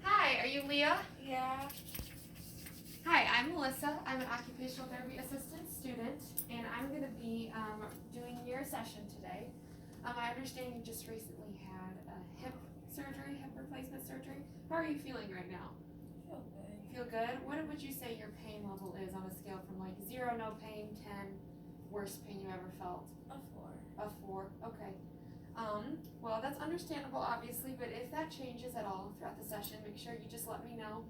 Hi, are you Leah? Yeah. Hi, I'm Melissa. I'm an occupational therapy assistant student, and I'm going to be doing your session today. I understand you just recently had a hip replacement surgery. How are you feeling right now? Feel good. Feel good? What would you say your pain level is on a scale from like 0, no pain, 10, worst pain you ever felt? A 4. A 4, okay. Well, that's understandable, obviously, but if that changes at all throughout the session, make sure you just let me know.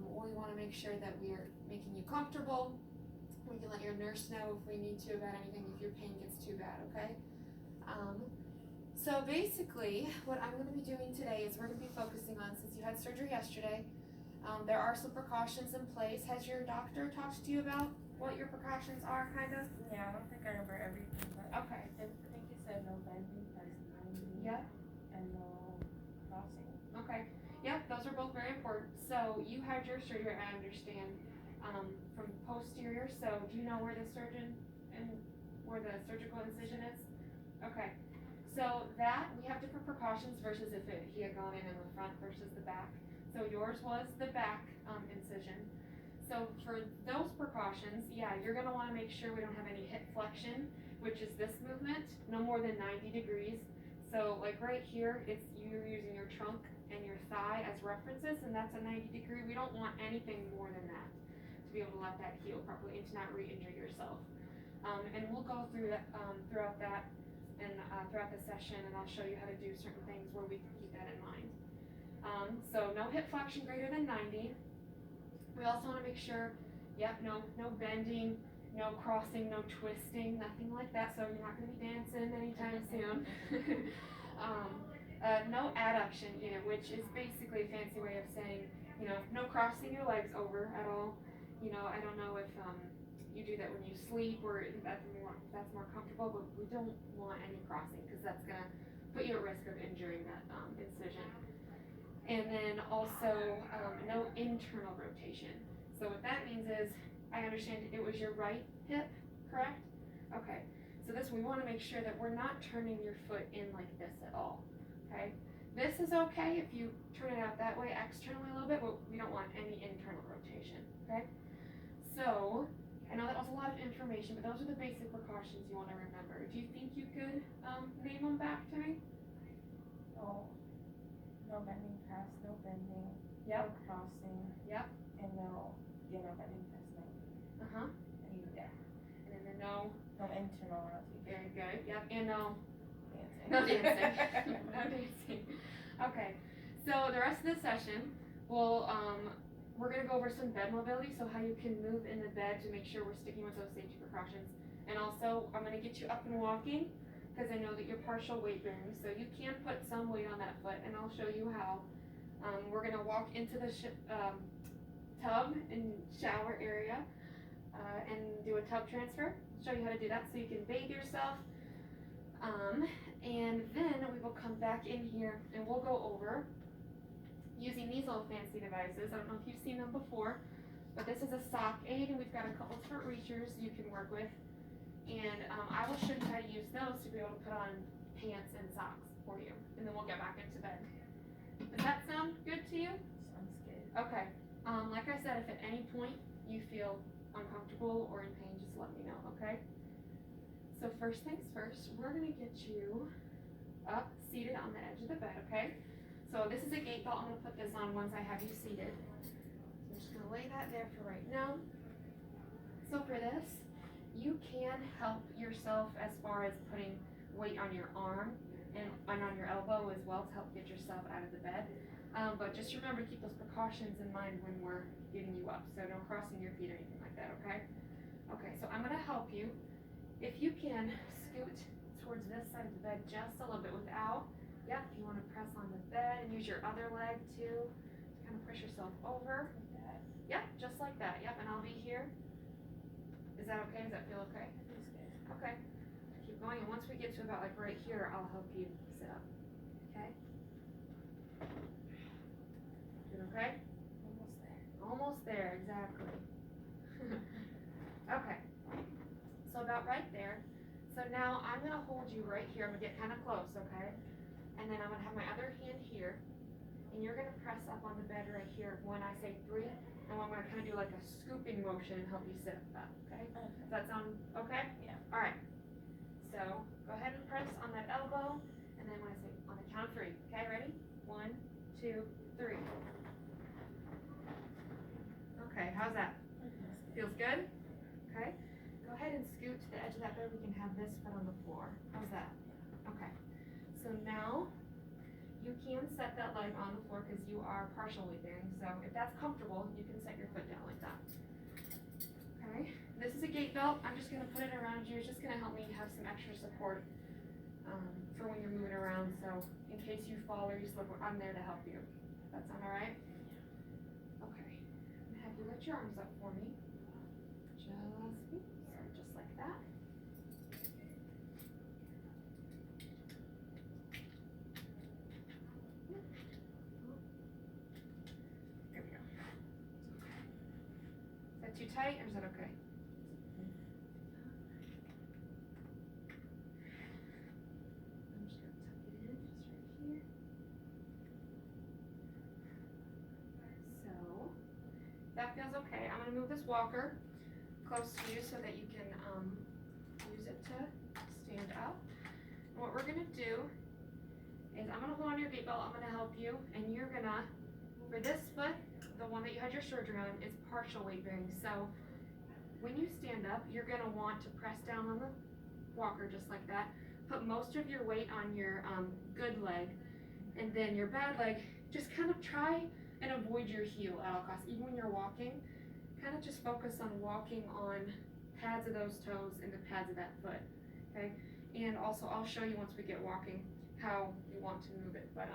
We want to make sure that we are making you comfortable. We can let your nurse know if we need to about anything if your pain gets too bad, okay? So basically, what I'm going to be doing today is we're going to be focusing on, since you had surgery yesterday, there are some precautions in place. Has your doctor talked to you about what your precautions are, kind of? Yeah, I don't think I remember everything, but Okay. I think you said no bending, Yeah. and no crossing. Okay. Yep, those are both very important. So you had your surgery, I understand, from posterior. So do you know where the where the surgical incision is? Okay. So that we have different precautions versus if he had gone in the front versus the back. So yours was the back incision. So for those precautions, yeah, you're gonna want to make sure we don't have any hip flexion, which is this movement, no more than 90 degrees. So like right here, it's you're using your trunk and your thigh as references, and that's a 90 degree. We don't want anything more than that to be able to let that heal properly and to not re-injure yourself. And we'll go through that throughout that and throughout the session, and I'll show you how to do certain things where we can keep that in mind. So no hip flexion greater than 90. We also want to make sure, no bending, no crossing, no twisting, nothing like that. So you're not going to be dancing anytime soon. No adduction either, which is basically a fancy way of saying, no crossing your legs over at all. I don't know if you do that when you sleep or that's more comfortable, but we don't want any crossing because that's going to put you at risk of injuring that incision. And then also no internal rotation. So what that means is, I understand it was your right hip, correct? Okay, so we want to make sure that we're not turning your foot in like this at all, okay? This is okay if you turn it out that way externally a little bit, but we don't want any internal rotation, okay? So, I know that was a lot of information, but those are the basic precautions you want to remember. Do you think you could name them back to me? No bending past, no bending, Yep. no crossing, Yep. and no bending past 90. And then no internal rotation. Very good. Yep. And no dancing. No dancing. No dancing. Okay. So the rest of the session, we're gonna go over some bed mobility, so how you can move in the bed to make sure we're sticking with those safety precautions. And also, I'm gonna get you up and walking because I know that you're partial weight bearing, so you can put some weight on that foot, and I'll show you how. We're gonna walk into the tub and shower area and do a tub transfer. Show you how to do that so you can bathe yourself. And then we will come back in here and we'll go over using these little fancy devices. I don't know if you've seen them before, but this is a sock aid, and we've got a couple different reachers you can work with. And I will show you how to use those to be able to put on pants and socks for you. And then we'll get back into bed. Does that sound good to you? Sounds good. Okay. Like I said, if at any point you feel uncomfortable or in pain, just let me know, okay? So first things first, we're gonna get you up, seated on the edge of the bed, okay? So this is a gait belt. I'm gonna put this on once I have you seated. So I'm just gonna lay that there for right now. So for this, you can help yourself as far as putting weight on your arm and on your elbow as well to help get yourself out of the bed. But just remember to keep those precautions in mind when we're getting you up. So no crossing your feet or anything like that, okay? Okay, so I'm gonna help you. If you can scoot towards this side of the bed just a little bit without, if you wanna press on the bed and use your other leg too to kind of push yourself over. Like that. Yep, just like that, and I'll be here. Is that okay? Does that feel okay? Feels good. Okay. Keep going, and once we get to about like right here, I'll help you sit up. Okay? Doing okay? Almost there. Almost there, exactly. Okay. So about right there. So now I'm gonna hold you right here. I'm gonna get kind of close, okay? And then I'm gonna have my other hand here. press up on the bed right here when I say 3, and I'm gonna kind of do like a scooping motion and help you sit up, okay? Does that sound okay? Yeah. All right. So go ahead and press on that elbow, and then when I say on the count of 3, okay, ready? 1, 2, 3. Okay, how's that? Feels good? Okay. Go ahead and scoot to the edge of that bed. We can have this foot on the floor. How's that? Okay. So now you can set that leg on the floor because you are partial weight bearing. So if that's comfortable, you can set your foot down like that. Okay. This is a gait belt. I'm just going to put it around you. It's just going to help me have some extra support for when you're moving around. So in case you fall or you slip, I'm there to help you. That sound all right? Okay. I'm going to have you lift your arms up for me. Just like that. There we go. Is that too tight or is that okay? I'm just going to tuck it in just right here. So, that feels okay. I'm going to move this walker close to you so that you can use it to stand up. And what we're gonna do is I'm gonna hold on to your gait belt, I'm gonna help you, and you're gonna, for this foot, the one that you had your surgery on, is partial weight bearing. So when you stand up, you're gonna want to press down on the walker just like that. Put most of your weight on your good leg, and then your bad leg, just kind of try and avoid your heel at all costs, even when you're walking. Kind of just focus on walking on pads of those toes and the pads of that foot, okay? And also, I'll show you once we get walking how you want to move it, but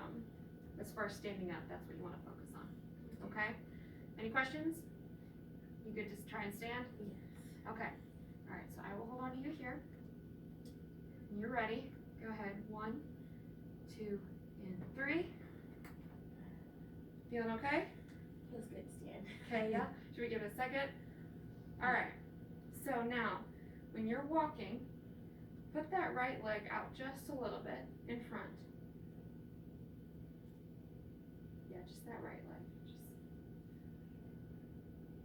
as far as standing up, that's what you want to focus on, okay? Any questions? You good to try and stand? Yes. Okay, all right, so I will hold on to you here. When you're ready, go ahead, 1, 2, and 3. Feeling okay? Feels good to stand. Okay, yeah. Should we give it a second? All right. So now, when you're walking, put that right leg out just a little bit in front. Yeah, just that right leg. Just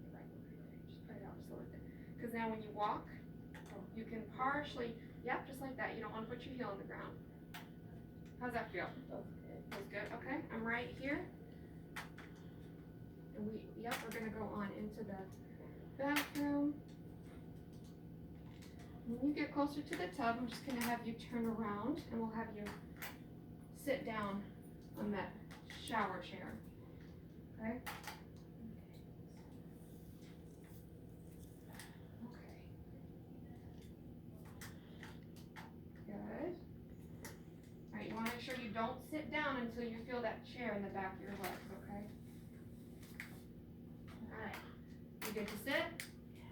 the right leg right there. Just put it out just a little bit. Because now when you walk, you can partially, yep, just like that. You don't want to put your heel on the ground. How's that feel? Feels good. Feels good. Okay, I'm right here. And we're gonna go on into the bathroom. When you get closer to the tub, I'm just gonna have you turn around and we'll have you sit down on that shower chair. Okay? Okay. Good. Alright, you wanna make sure you don't sit down until you feel that chair in the back of your legs, okay? Alright, you good to sit?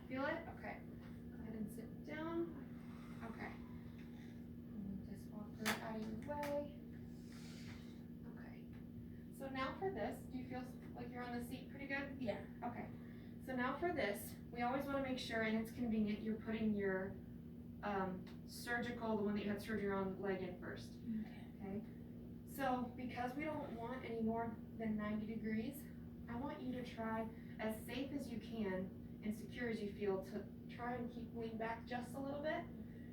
Feel it? Okay. Go ahead and sit down. Okay. Move this walker out of your way. Okay. So now for this, do you feel like you're on the seat pretty good? Yeah. Okay. So now for this, we always want to make sure, and it's convenient, you're putting your surgical, the one that you had surgery on, leg in first. Okay. So because we don't want any more than 90 degrees, I want you to try as safe as you can and secure as you feel to try and keep lean back just a little bit.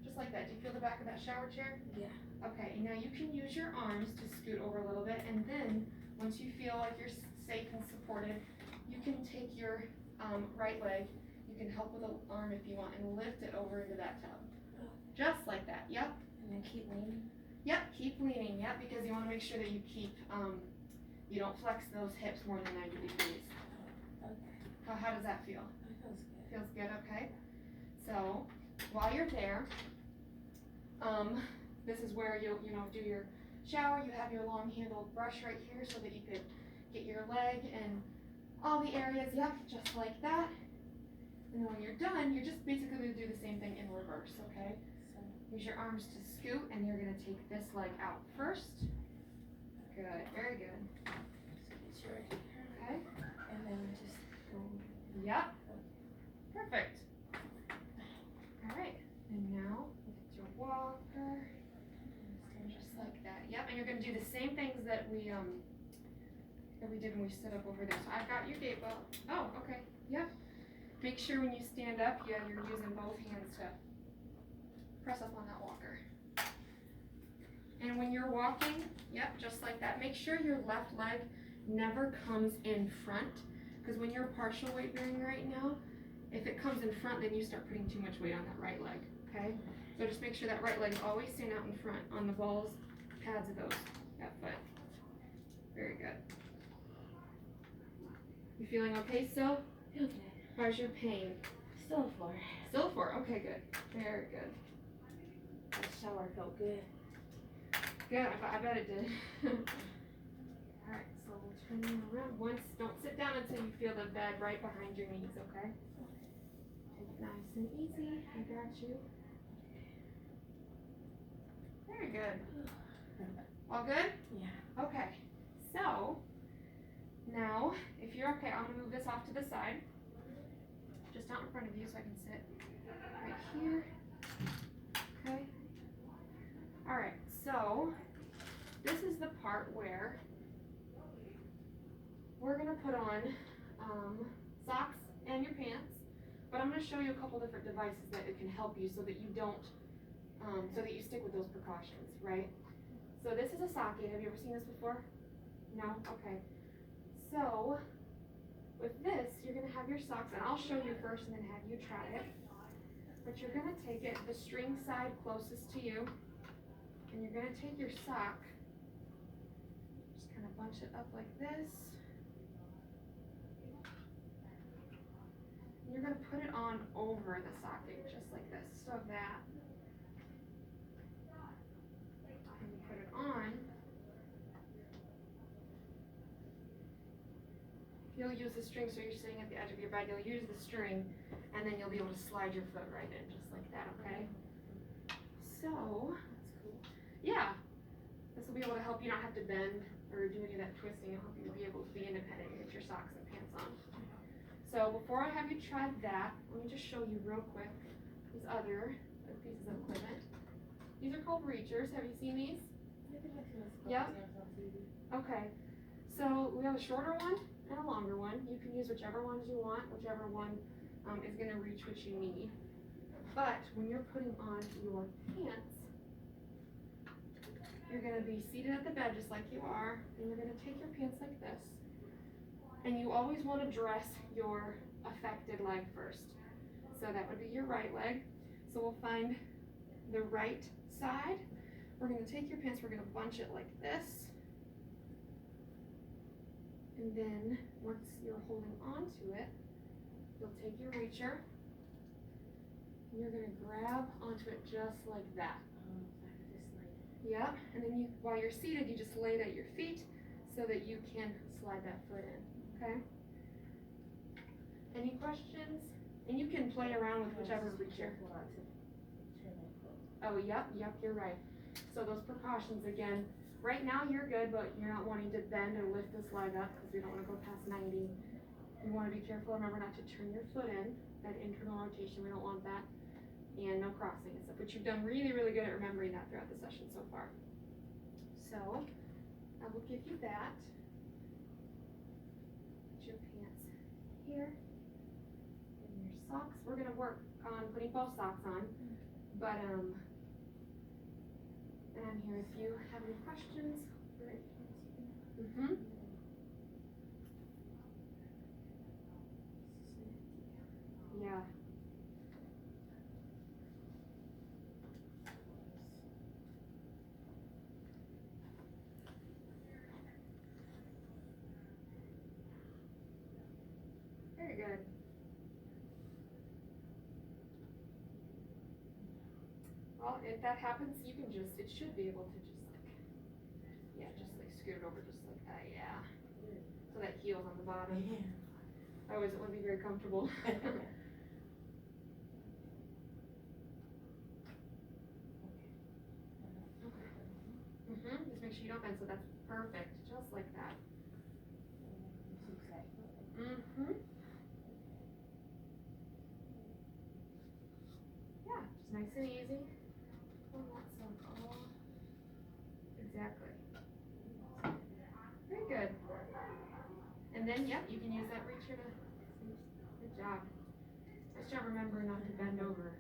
Just like that. Do you feel the back of that shower chair? Yeah. Okay, now you can use your arms to scoot over a little bit, and then once you feel like you're safe and supported, you can take your right leg, you can help with the arm if you want, and lift it over into that tub. Just like that, yep. And then keep leaning. Yep, keep leaning, yep, because you want to make sure that you keep, you don't flex those hips more than 90 degrees. Okay. How does that feel? That feels good. Feels good, okay. So, while you're there, this is where you'll, do your shower. You have your long handled brush right here so that you could get your leg and all the areas, yep, just like that. And then when you're done, you're just basically going to do the same thing in reverse, okay? So, Use your arms to scoot, and you're going to take this leg out first. Good, very good. just get your Okay, and then just go. yep, perfect. All right, and now look at your walker, just like that. Yep, and you're going to do the same things that we that we did when we stood up over there. So I've got your gait belt. Oh, okay, yep. Make sure when you stand up, you're using both hands to press up on that walker. And when you're walking, yep, just like that, make sure your left leg never comes in front, because when you're partial weight bearing right now, if it comes in front, then you start putting too much weight on that right leg, okay? So just make sure that right leg is always staying out in front on the balls, pads of those, that foot. Very good. You feeling okay still? Okay. How's your pain? Still 4. Still 4, okay, good. Very good. That shower felt good. Good, I bet it did. Alright, so we'll turn you around once. Don't sit down until you feel the bed right behind your knees, okay? Take it nice and easy. I got you. Very good. All good? Yeah. Okay. So, now, if you're okay, I'm going to move this off to the side. Just out in front of you so I can sit right here. Okay. Alright, so this is the part where we're going to put on socks and your pants, but I'm going to show you a couple different devices that it can help you so that you don't, so that you stick with those precautions, right? So this is a socket. Have you ever seen this before? No? Okay. So with this, you're going to have your socks, and I'll show you first and then have you try it. But you're going to take it, the string side closest to you, and you're going to take your sock, just kind of bunch it up like this. And you're going to put it on over the socket, just like this, so that, and you put it on. You'll use the string, so you're sitting at the edge of your bed, you'll use the string, and then you'll be able to slide your foot right in, just like that, okay? So, that's cool. Yeah, this will be able to help you not have to bend or do any of that twisting. It'll help you be able to be independent and get your socks and pants on. So before I have you try that, let me just show you real quick these other pieces of equipment. These are called reachers. Have you seen these? Yep. Okay, so we have a shorter one and a longer one. You can use whichever ones you want, whichever one is going to reach what you need. But when you're putting on your pants, you're going to be seated at the bed just like you are, and you're going to take your pants like this. And you always want to dress your affected leg first. So that would be your right leg. So we'll find the right side. We're going to take your pants, we're going to bunch it like this. And then once you're holding on to it, you'll take your reacher and you're going to grab onto it just like that. Yep, and then you, while you're seated, you just lay it at your feet so that you can slide that foot in, okay? Any questions? And you can play around with whichever reacher. Oh, yep, you're right. So those precautions again, right now you're good, but you're not wanting to bend or lift this leg up because we don't want to go past 90. You want to be careful, remember not to turn your foot in, that internal rotation, we don't want that. And no crossing and stuff, but you've done really, really good at remembering that throughout the session so far. So, I will give you that. Put your pants here, and your socks. We're gonna work on putting both socks on, but and I'm here if you have any questions. Yeah. Very good. Well, if that happens, you can just, it should be able to just like, yeah, just like scoot it over just like that, yeah. So that heel's on the bottom. Otherwise it wouldn't be very comfortable. Just make sure you don't bend, so that's perfect, just like that. Yeah, just nice and easy. Exactly. Very good. And then, yep, you can use that reacher to, good job. Nice job remembering not to bend over.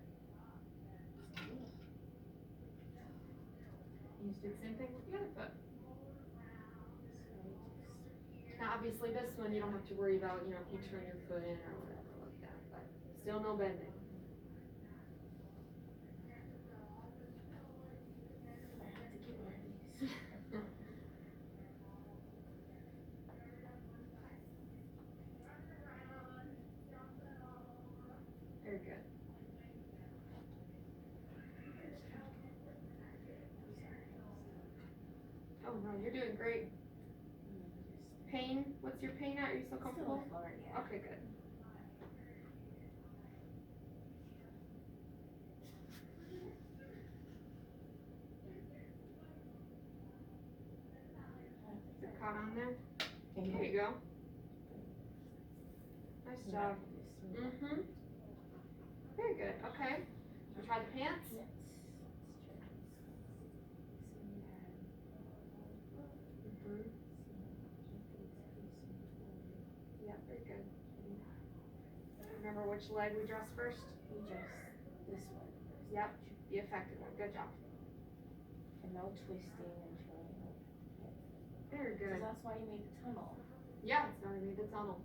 You just do the same thing with the other foot. Now, obviously, this one you don't have to worry about, if you turn your foot in or whatever like that, but still no bending. Very good. Oh no, you're doing great. Pain? What's your pain at? Are you still comfortable? Still hard, yeah. Okay, good. Is it caught on there? There you go. Nice job. Mm-hmm. Very good. Okay. We'll try the pants. Yes. Mm-hmm. Yeah, very good. Remember which leg we dress first? We dress this one first. Yep. The effective one. Good job. And no twisting and turning. Very good. Because that's why you made the tunnel. Yeah, it's why we made the tunnel.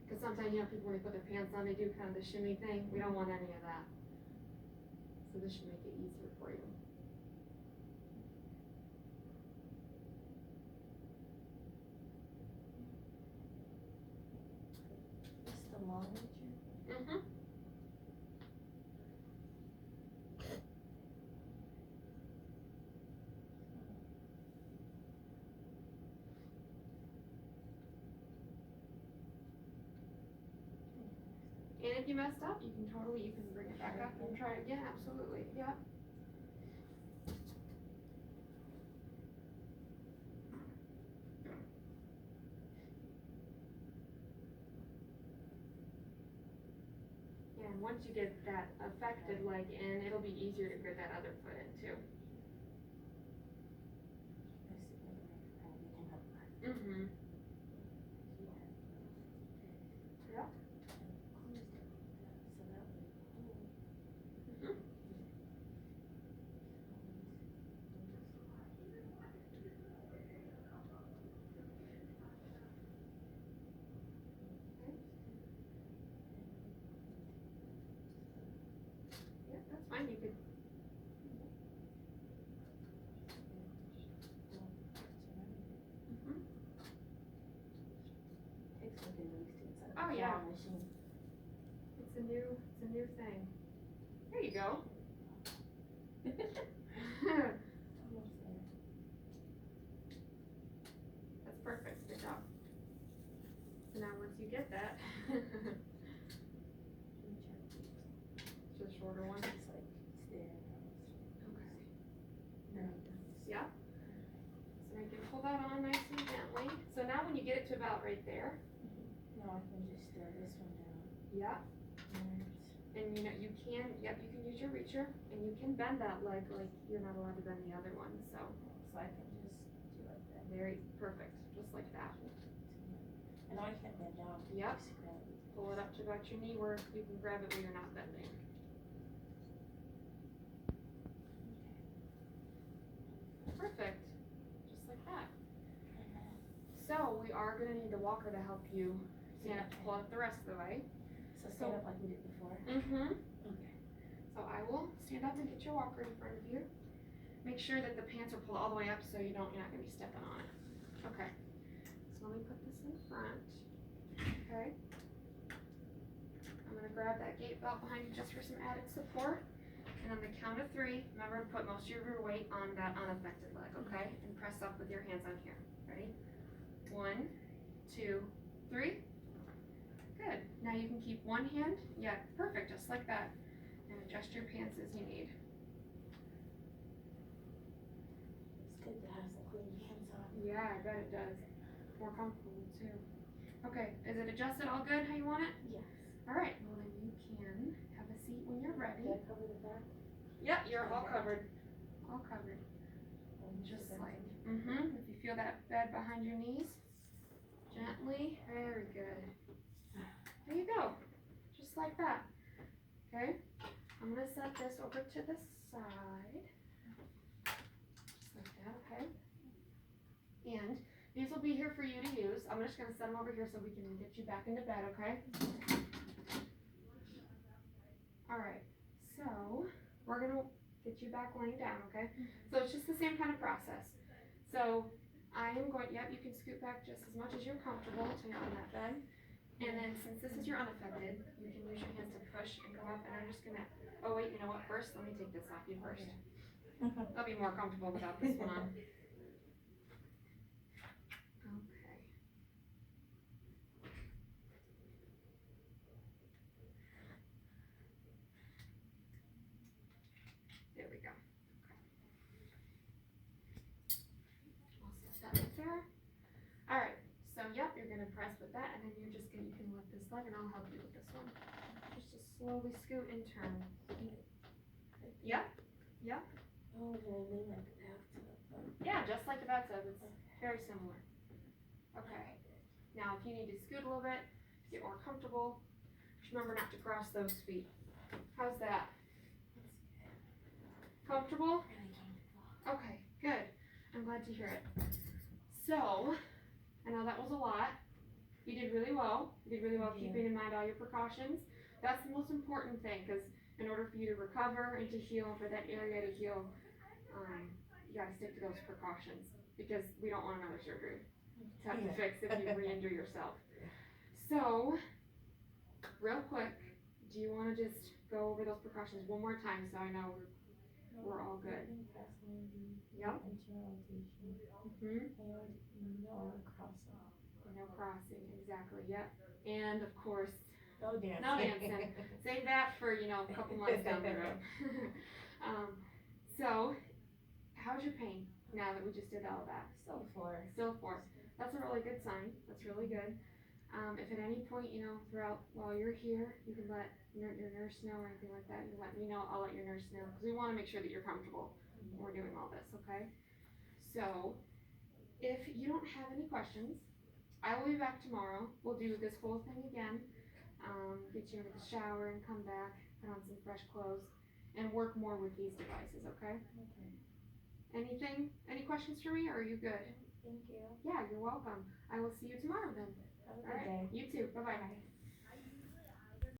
Because sometimes, people when they put their pants on, they do kind of the shimmy thing. We don't want any of that. So this should make it easier for you. Just the long reacher. Mm-hmm. And if you messed up, you can bring it back up and try it again. Absolutely. Yeah. Yeah, and once you get that affected leg in, it'll be easier to get that other foot in too. Mm-hmm. Yeah. Mm-hmm. Yeah, that's fine. You could. Mm-hmm. Oh yeah. It's a new thing. There you go. That's perfect. Good job. So now once you get that, it's a shorter one. It's like, it's there. Okay. No. Yeah. So I can pull that on nice and gently. So now when you get it to about right there. Now I can just throw this one down. Yeah. And you can use your reacher and you can bend that leg like you're not allowed to bend the other one. So I can just do like that. very perfect, just like that. And I can't bend down. Yep. Just grab it. Pull it up to about your knee where you can grab it where you're not bending. Perfect, just like that. So we are gonna need the walker to help you stand up to pull up the rest of the way. So stand up like we did before? Mm-hmm. Okay. So I will stand up and get your walker in front of you. Make sure that the pants are pulled all the way up so you're not gonna be stepping on it. Okay. So let me put this in front. Okay. I'm gonna grab that gate belt behind you just for some added support. And on the count of 3, remember to put most of your weight on that unaffected leg, okay? And press up with your hands on here. Ready? 1, 2, 3. Good. Now you can keep one hand. Yeah, perfect, just like that. And adjust your pants as you need. It's good to have some clean hands on. Yeah, I bet it does. More comfortable too. Okay, is it adjusted all good how you want it? Yes. Alright, well then you can have a seat when you're ready. Did I cover the back? Yep, you're all covered. All covered. And Just the like, back? if you feel that bed behind your knees. Gently, very good. There you go, just like that. Okay, I'm gonna set this over to the side, just like that, okay? And these will be here for you to use. I'm just gonna set them over here so we can get you back into bed, okay? Alright, so we're gonna get you back laying down, okay? So it's just the same kind of process. So I am going, yep, you can scoot back just as much as you're comfortable until you're on that bed. And then since this is your unaffected, you can use your hands to push and go up, and I'm just gonna, oh wait, you know what, first, let me take this off you first. I'll be more comfortable without this one on. Okay. There we go. Okay. I'll set that right there. Alright, so yep, you're gonna press with that, and then you're just gonna, you can lift this leg, and I'll help you with this one. Just to slowly scoot and turn. Yep, yep. Oh, well, we like the bathtub. Yeah, just like the bathtub, it's very similar. Okay, now if you need to scoot a little bit, get more comfortable, just remember not to cross those feet. How's that? Comfortable? Okay, good. I'm glad to hear it. So, I know that was a lot. You did really well. You did really well keeping in mind all your precautions. That's the most important thing, because in order for you to recover and to heal, for that area to heal, you gotta stick to those precautions, because we don't want another surgery to have to fix if you re-injure yourself. So, real quick, do you wanna just go over those precautions one more time so I know we're all good? Yep. Internal rotation. Mm-hmm. And no crossing. No crossing, exactly, yep. And of course, No dancing. no dancing. Save that for, a couple months down the road. So, how's your pain now that we just did all that? Still 4. Still 4. That's a really good sign. That's really good. If at any point, throughout while you're here, you can let your nurse know or anything like that, you let me know, I'll let your nurse know, because we want to make sure that you're comfortable when we're doing all this, okay? So, if you don't have any questions, I will be back tomorrow. We'll do this whole thing again. Get you into the shower and come back, put on some fresh clothes, and work more with these devices, okay? Okay. Any questions for me, or are you good? Thank you. Yeah, you're welcome. I will see you tomorrow then. Have a All good right, day. you too. Bye-bye. Bye.